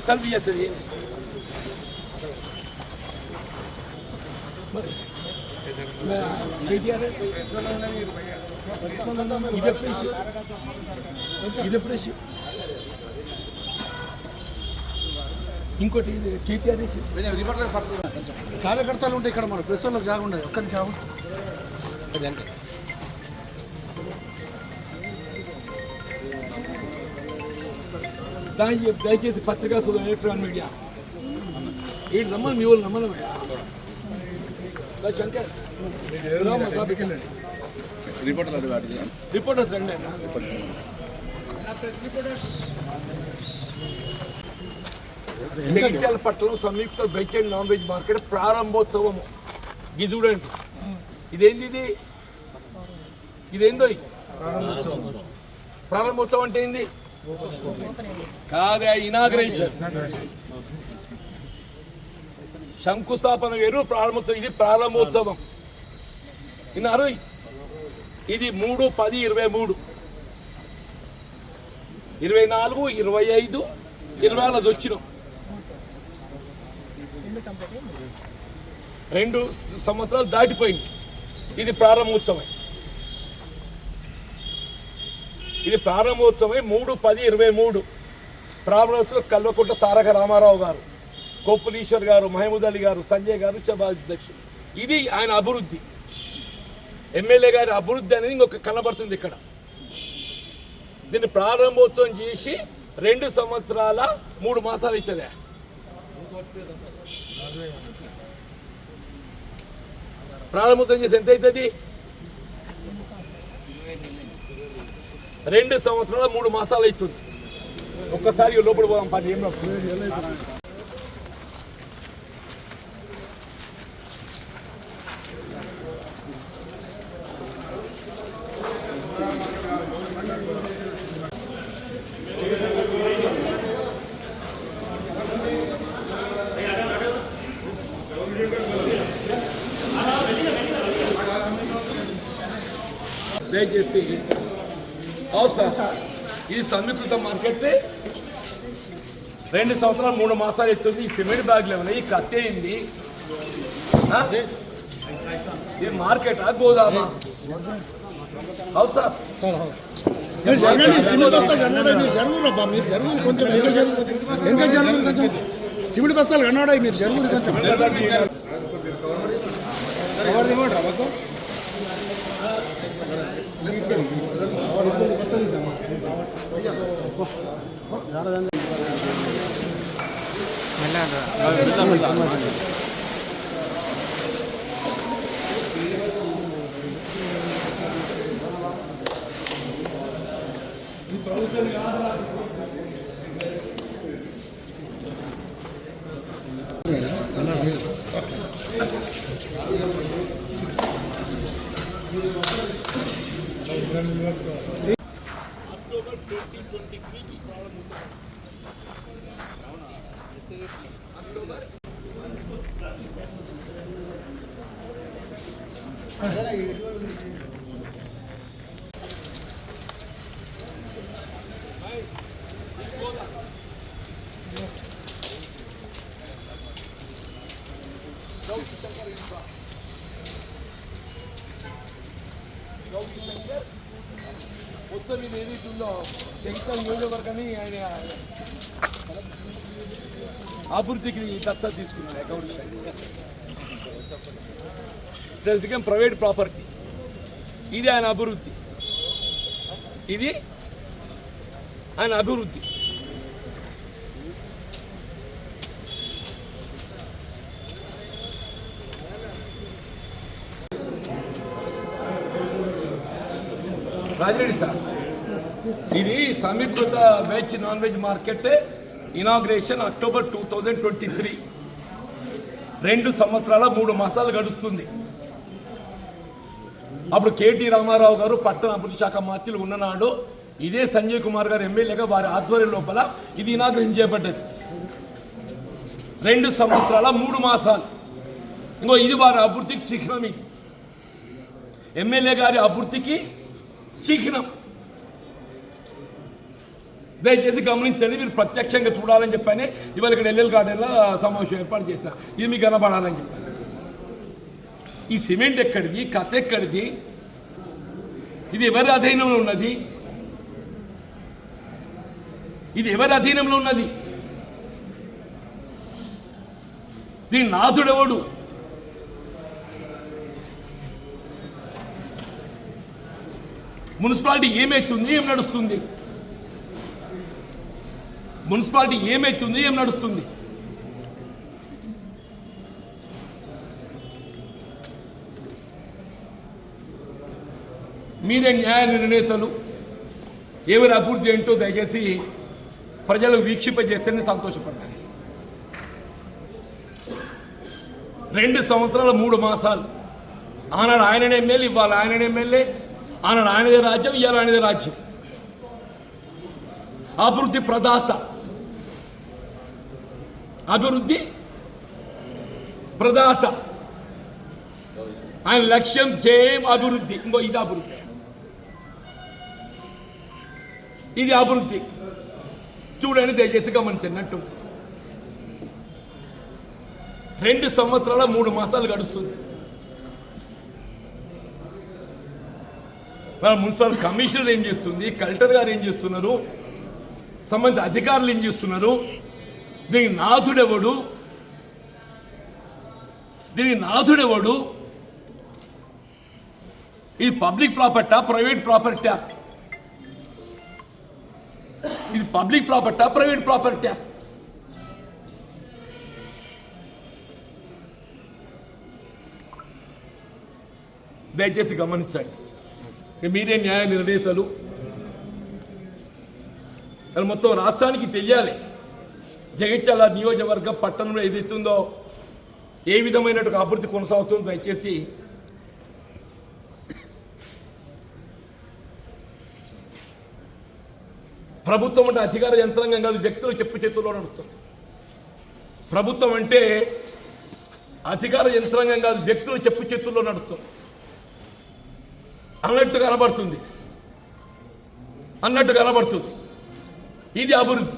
బట్టలు తీయస్తుంది. ఇంకోటి కేటీఆర్ కార్యకర్తలు ఉంటే ఇక్కడ మన ప్రెస్ వాళ్ళకి జాగా ఉండదు. ఒక్కరి జాబు దయచేసి పత్రికా సోదరు ఎలక్ట్రానిక్ మీడియా వీళ్ళు నమ్మని మీ వాళ్ళు నమ్మనమే రిపోర్టర్స్ రండి. జగిత్యాల పట్టణం సంయుక్త veg and non veg market ప్రారంభోత్సవం. ఇది చూడండి, ఇదేంది? ఇదేందో ప్రారంభోత్సవం అంటే ఏంది? కాదే, ఇనాగ్రేషన్. శంకుస్థాపన వేరు, ప్రారంభోత్సవం. ఇది ప్రారంభోత్సవం. విన్నారు? ఇది 3/10/23, 24, 25, 26 వచ్చినాం. 2 సంవత్సరాలు దాటిపోయింది. ఇది ప్రారంభోత్సవం. ఇది ప్రారంభోత్సవమే 3/10/23. ప్రారంభోత్సవం కల్వకుంట్ల తారక రామారావు గారు, కొప్పులీశ్వర్ గారు, మహమూద్ అలీ గారు, సంజయ్ గారు సభా అధ్యక్షులు. ఇది ఆయన అభివృద్ధి. ఎమ్మెల్యే గారి అభివృద్ధి అనేది ఇంకొక కనబడుతుంది ఇక్కడ. దీన్ని ప్రారంభోత్సవం చేసి 2 సంవత్సరాల 3 మాసాలు ఇచ్చదే. ప్రారంభోత్సవం చేసి ఎంత అవుతుంది? 2 సంవత్సరాల 3 మాసాలు అవుతుంది. ఒక్కసారి లోపల పోదాం. పని ఏం దయచేసి అవసరం. ఇది సమీకృత మార్కెట్ 2 సంవత్సరాలు 3 మాసాలు ఎత్తుంది. ఈ సిమెంట్ బ్యాగ్లు ఏమన్నా ఈ కత్తి అయింది. ఇది మార్కెటా గోదామా? అవసరం సిమెంట్ బస్తాలు కన్నాడాయి మీరు జరుగురు. మీరు జరుగురు కొంచెం ఇంకా జరుగురు కొంచెం. సిమెంట్ బస్తాలు కన్నాడాయి మీరు జరుగురు కొంచెం. అక్టోబర్ 2023 ప్రారంభం. అక్టోబర్ మొత్తం ఇది ఏదైతుందో శంకర్ నియోజకవర్గాన్ని ఆయన అభివృద్ధికి దత్తత తీసుకున్నాడు. Account become private property. ఇది ఆయన అభివృద్ధి. ఇది ఆయన అభివృద్ధి. రాజిరెడ్డి సార్, ఇది సమీకృత veg non veg market inauguration October 2023. 2 సంవత్సరాల 3 మాసాలు గడుస్తుంది. అప్పుడు కేటీ రామారావు గారు పట్టణ అభివృద్ధి శాఖ మంత్రులు ఉన్ననాడు ఇదే సంజయ్ కుమార్ గారు ఎమ్మెల్యేగా వారి ఆధ్వర్యం లోపల ఇది ఇనాగ్రేషన్ చేయబడ్డది. 2 సంవత్సరాల 3 మాసాలు. ఇంకో ఇది వారి అభివృద్ధికి చిహ్నం. ఇది ఎమ్మెల్యే గారి అభివృద్ధికి చిహ్నం. దయచేసి గమనించండి, మీరు ప్రత్యక్షంగా చూడాలని చెప్పని ఇవాళ ఇక్కడ ఎల్ఎల్ గార్డెన్లో సమావేశం ఏర్పాటు చేసిన, ఇది మీకు కనబడాలని చెప్పాను. ఈ సిమెంట్ ఎక్కడిది, కథ ఎక్కడిది, ఇది ఎవరి అధీనంలో ఉన్నది, ఇది ఎవరి అధీనంలో ఉన్నది, దీని నాథుడెవడు, మున్సిపాలిటీ ఏమైతుంది, ఏం నడుస్తుంది, మున్సిపాలిటీ ఏమైతుంది, ఏం నడుస్తుంది. మీరే న్యాయ నిర్ణేతలు, ఎవరి అభివృద్ధి ఏంటో దయచేసి ప్రజలకు వీక్షింపజేస్తేనే సంతోషపడతాను. 2 సంవత్సరాల 3 మాసాలు, ఆనాడు ఆయననే ఎమ్మెల్యే, ఇవాళ ఆయననే ఎమ్మెల్యే, ఆనాడు ఆయనదే రాజ్యం, ఇవాళ ఆయనదే రాజ్యం. అభివృద్ధి ప్రదాత, అభివృద్ధి ప్రదాత, ఆయన లక్ష్యం ధ్యేయం అభివృద్ధి. ఇంకో ఇది అభివృద్ధి, ఇది అభివృద్ధి. చూడండి దయచేసి గమనించినట్టు 2 సంవత్సరాల 3 మాసాలు గడుస్తుంది. మన మున్సిపల్ కమిషనర్ ఏం చేస్తుంది, కలెక్టర్ గారు ఏం చేస్తున్నారు, సంబంధిత అధికారులు ఏం చేస్తున్నారు, దీనికి నాథుడెవడు, దీనికి నాథుడెవడు, ఇది పబ్లిక్ ప్రాపర్టా, ప్రైవేట్ ప్రాపర్టా, ఇది పబ్లిక్ ప్రాపర్టా, ప్రైవేట్ ప్రాపర్టా. దయచేసి గమనించండి, మీరే న్యాయ నిర్ణేతలు, అది మొత్తం రాష్ట్రానికి తెలియాలి. జగిత్యాల నియోజకవర్గ పట్టణంలో ఏదైతుందో ఏ విధమైనటువంటి అభివృద్ధి కొనసాగుతుందో దయచేసి ప్రభుత్వం అంటే అధికార యంత్రాంగం కాదు, వ్యక్తుల చెప్పు చేతుల్లో నడుస్తుంది. ప్రభుత్వం అంటే అధికార యంత్రాంగం కాదు, వ్యక్తుల చెప్పు చేతుల్లో నడుస్తుంది అన్నట్టు కనబడుతుంది. ఇది అభివృద్ధి.